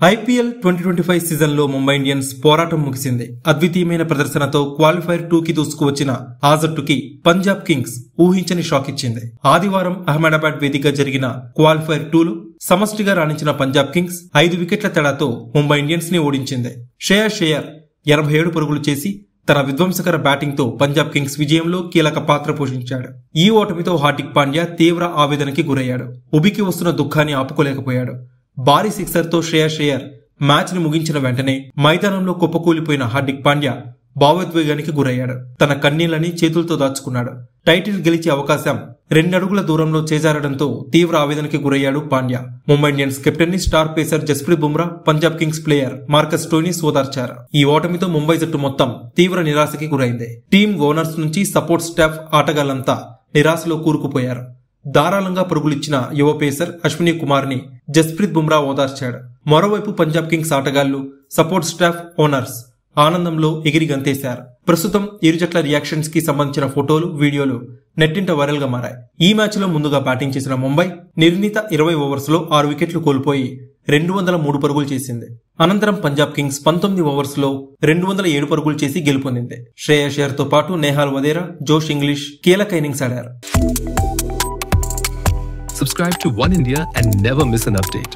IPL 2025 సీజన్లో Mumbai Indians పోరాటం ముగిసింది. అద్వితీయమైన ప్రదర్శనతో క్వాలిఫైర్ 2కి దూసుకువచ్చిన ఆ జట్టుకి పంజాబ్ కింగ్స్ ఊహించని షాక్ ఇచ్చింది. ఆదివారం అహ్మదాబాద్ వేదికగా జరిగిన క్వాలిఫైర్ 2లో సమష్టిగా రాణించిన పంజాబ్ కింగ్స్ 5 వికెట్ల తేడాతో ముంబై ఇండియన్స్ ని ఓడించింది. శ్రేయస్ అయ్యర్ 87 పరుగులు చేసి తన విధ్వంసకర బ్యాటింగ్ తో పంజాబ్ కింగ్స్ విజయంలో కీలక పాత్ర పోషించాడు. ఈ ఓటమితో హార్దిక్ పాండ్యా తీవ్ర ఆవేదనకి గురయ్యాడు. ఉబికి వస్తున్న దుఃఖాన్ని ఆపుకోలేకపోయాడు. భారీ సిక్సర్ తో శ్రేయస్ అయ్యర్ మ్యాచ్ ని ముగించిన వెంటనే మైదానంలో కుప్పకూలిపోయిన హార్దిక్ పాండ్యా భావోద్వేగానికి గురయ్యాడు. తన కన్నీళ్లని చేతులతో దాచుకున్నాడు. టైటిల్ గెలిచే అవకాశం 2 అడుగుల దూరంలో చేజారడంతో తీవ్ర ఆవేదనకి గురయ్యాడు పాండ్యా. ముంబై ఇండియన్స్ కెప్టెన్ ని star pacer Jasprit Bumrah, Punjab kings player Marcus Stoinis ఓదార్చారు. ఈ ఓటమితో ముంబై జట్టు మొత్తం తీవ్ర నిరాశకి గురైంది. టీమ్ ఓనర్స్ నుంచి సపోర్ట్ స్టాఫ్, ఆటగాళ్లంతా నిరాశలో కూరుకుపోయారు. ధారాళంగా పరుగులిచ్చిన యువ పేసర్ అశ్విని కుమార్ ని జస్ప్రీత్ బుమ్రా ఓదార్చాడు. మరోవైపు పంజాబ్ కింగ్స్ ఆటగాళ్లు, సపోర్ట్ స్టాఫ్, ఓనర్స్ ఆనందంలో ఎగిరి గంతేశారు. ప్రస్తుతం ఇరు జట్ల రియాక్షన్స్ కి సంబంధించిన ఫోటోలు, వీడియోలు నెట్టింట వైరల్ గా మారాయి. ఈ మ్యాచ్ లో ముందుగా బ్యాటింగ్ చేసిన ముంబై నిర్ణీత 20 ఓవర్స్ లో 6 వికెట్లు కోల్పోయి 203 పరుగులు చేసింది. అనంతరం పంజాబ్ కింగ్స్ 19 ఓవర్స్ లో 207 పరుగులు చేసి గెలుపొందింది. శ్రేయస్ అయ్యర్ తో పాటు నేహాల్ వదేరా, జోష్ ఇంగ్లీష్ కీలక ఇన్నింగ్స్ ఆడారు. Subscribe to One India and never miss an update.